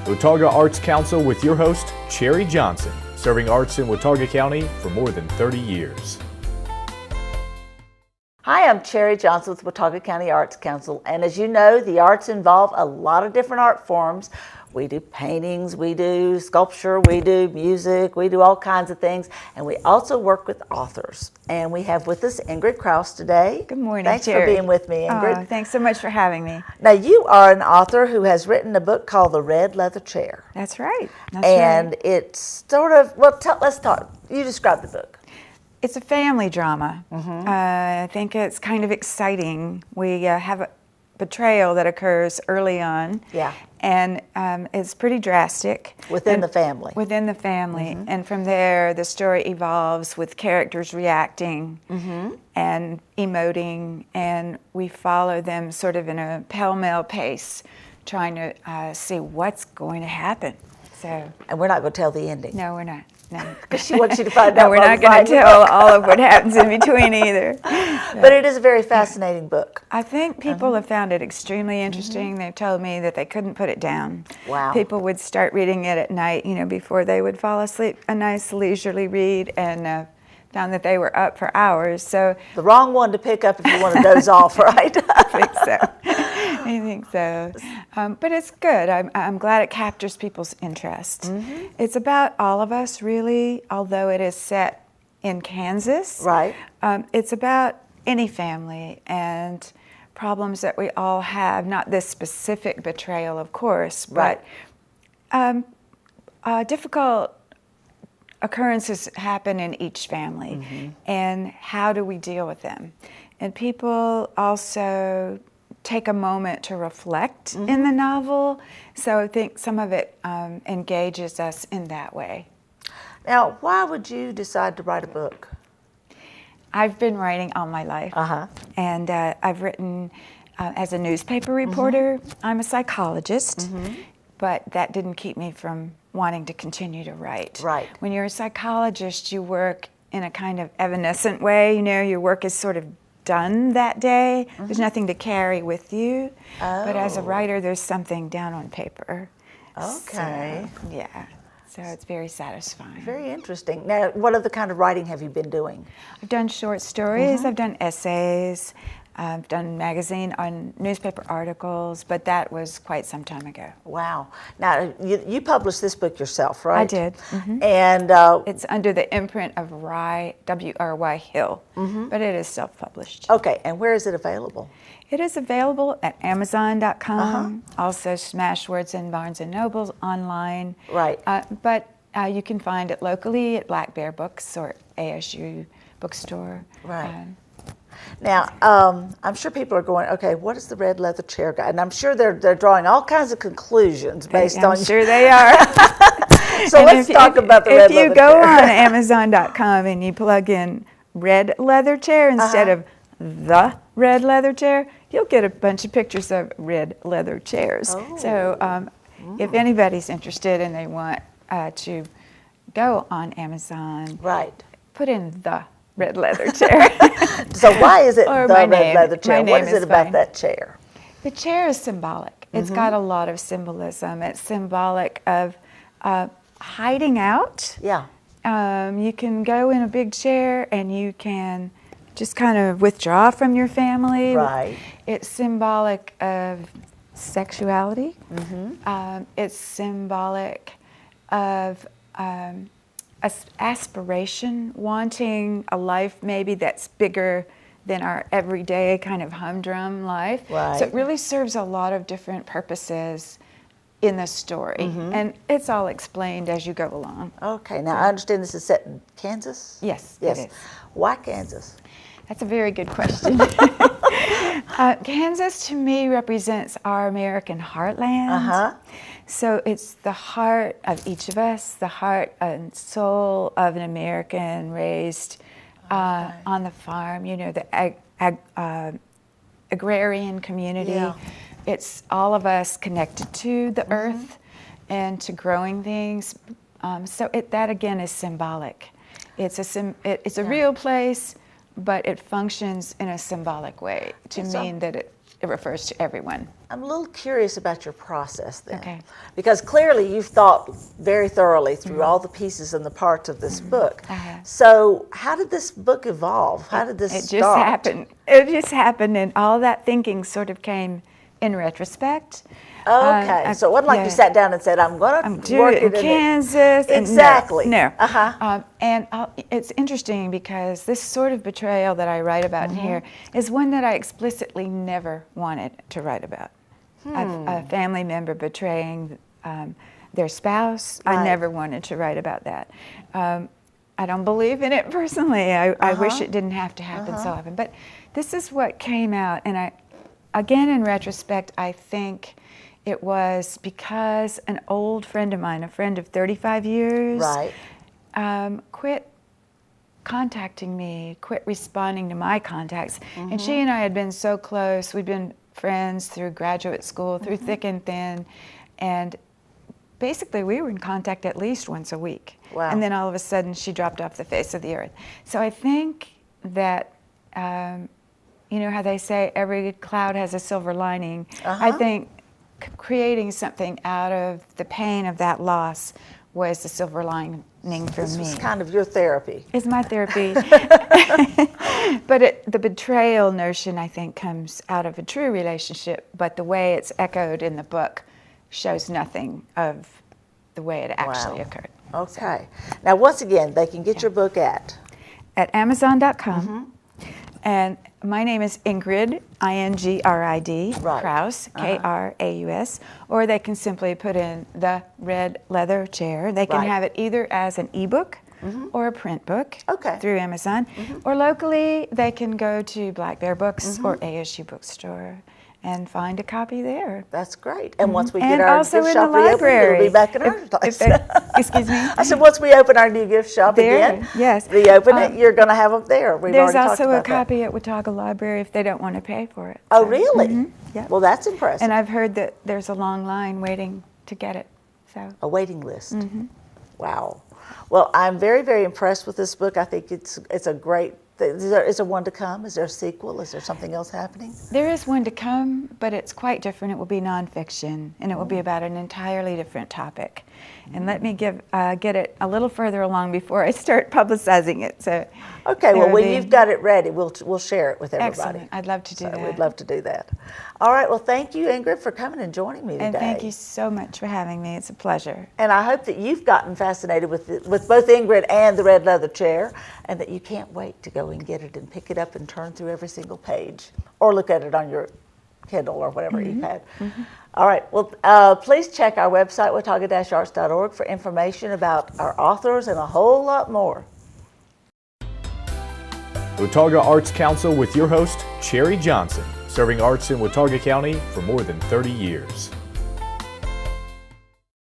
the Watauga Arts Council with your host, Cherry Johnson, serving arts in Watauga County for more than 30 years. Hi, I'm Cherry Johnson with Watauga County Arts Council, and as you know, the arts involve a lot of different art forms. We do paintings, we do sculpture, we do music, we do all kinds of things, and we also work with authors. And we have with us Ingrid Kraus today. Good morning, Thanks Cherry. for being with me, Ingrid. Oh, thanks so much for having me. Now, you are an author who has written a book called The Red Leather Chair. That's right. And it's sort of, well, let's talk. You describe the book. It's a family drama. I think it's kind of exciting. We have a betrayal that occurs early on. Yeah. And it's pretty drastic. Within the family. Within the family. And from there, the story evolves with characters reacting and emoting, and we follow them sort of in a pell-mell pace, trying to see what's going to happen. So. And we're not going to tell the ending. No, we're not. No. Because she wants you to find out. No, we're not going to tell all of what happens in between either. But it is a very fascinating book. I think people have found it extremely interesting. They've told me that they couldn't put it down. Wow. People would start reading it at night, you know, before they would fall asleep, a nice leisurely read, and found that they were up for hours. So the wrong one to pick up if you want to doze off, right? I think so. I think so. But it's good. I'm glad it captures people's interest. It's about all of us, really, although it is set in Kansas. Right. It's about any family and problems that we all have, not this specific betrayal, of course, but difficult occurrences happen in each family, and how do we deal with them? And people also take a moment to reflect in the novel, so I think some of it engages us in that way. Now, why would you decide to write a book? I've been writing all my life, and I've written as a newspaper reporter. I'm a psychologist, but that didn't keep me from wanting to continue to write. Right. When you're a psychologist, you work in a kind of evanescent way. You know, your work is sort of done that day. There's nothing to carry with you. But as a writer, there's something down on paper. Okay. So, yeah. So it's very satisfying. Very interesting. Now, what other kind of writing have you been doing? I've done short stories. I've done essays. I've done magazine on newspaper articles, but that was quite some time ago. Wow. Now, you published this book yourself, right? I did. And it's under the imprint of W.R.Y. Hill, but it is self-published. okay, and where is it available? It is available at Amazon.com, also Smashwords and Barnes & Noble online. Right. But you can find it locally at Black Bear Books or ASU Bookstore. Right. Now, I'm sure people are going, okay, what is the red leather chair guy? And I'm sure they're drawing all kinds of conclusions based on... I'm sure they are. So and let's talk about the red leather chair. If you go on Amazon.com and you plug in red leather chair instead of the red leather chair, you'll get a bunch of pictures of red leather chairs. So if anybody's interested and they want to go on Amazon, put in the red leather chair. So why is it or the red name. leather chair? What is it about fine. that chair? The chair is symbolic. It's got a lot of symbolism. It's symbolic of hiding out. Yeah. You can go in a big chair and you can just kind of withdraw from your family. Right. It's symbolic of sexuality. It's symbolic of aspiration, wanting a life maybe that's bigger than our everyday kind of humdrum life. Right. So it really serves a lot of different purposes in the story, and it's all explained as you go along. Okay, now I understand this is set in Kansas? Yes, Yes. it is. Why Kansas? That's a very good question. Kansas to me represents our American heartland. So it's the heart of each of us, the heart and soul of an American raised on the farm, you know, the agrarian community. Yeah. It's all of us connected to the earth and to growing things. So that again is symbolic. It's a real place, but it functions in a symbolic way to mean that it refers to everyone. I'm a little curious about your process then. Okay. Because clearly you've thought very thoroughly through all the pieces and the parts of this book. So how did this book evolve? How did this start? It just happened. It just happened, and all that thinking sort of came in retrospect. Okay, so it wasn't like you sat down and said, I'm going to work it in Kansas. Exactly. No. And it's interesting because this sort of betrayal that I write about in here is one that I explicitly never wanted to write about. A family member betraying their spouse. Right. I never wanted to write about that. I don't believe in it personally. I wish it didn't have to happen so often. But this is what came out, and again, in retrospect, I think it was because an old friend of mine, a friend of 35 years, quit contacting me, quit responding to my contacts. And she and I had been so close. We'd been friends through graduate school, through thick and thin. And basically, we were in contact at least once a week. Wow. And then all of a sudden, she dropped off the face of the earth. So I think that, you know how they say every cloud has a silver lining? I think creating something out of the pain of that loss was the silver lining for This me. was kind of your therapy. It's my therapy. But the betrayal notion, I think, comes out of a true relationship, but the way it's echoed in the book shows nothing of the way it actually occurred. Okay. Now, once again, they can get your book at Amazon.com. And my name is Ingrid, I-N-G-R-I-D, Kraus, K-R-A-U-S, or they can simply put in the red leather chair. They can have it either as an ebook or a print book through Amazon, or locally they can go to Black Bear Books or ASU Bookstore and find a copy there. That's great. And once we get And our also gift in shop the reopened, library. it'll be back in our place. Excuse me? I said, once we open our new gift shop again, reopen it, you're going to have them there. We've There's already talked also a about that. copy at Watauga Library if they don't want to pay for it. Oh, So, really? yeah. Well, that's impressive. And I've heard that there's a long line waiting to get it. So A waiting list. Wow. Well, I'm very, very impressed with this book. I think it's a great. Is there one to come? Is there a sequel? Is there something else happening? there is one to come, but it's quite different. It will be nonfiction, and it will be about an entirely different topic. And let me get it a little further along before I start publicizing it. So, okay. Well, when you've got it ready, we'll share it with everybody. Excellent. I'd love to do that. We'd love to do that. All right. Well, thank you, Ingrid, for coming and joining me today. And thank you so much for having me. It's a pleasure. And I hope that you've gotten fascinated with both Ingrid and the red leather chair, and that you can't wait to go and get it and pick it up and turn through every single page, or look at it on your Kindle or whatever e-pad. All right. Well, please check our website, watauga-arts.org, for information about our authors and a whole lot more. Watauga Arts Council with your host, Cherry Johnson, serving arts in Watauga County for more than 30 years.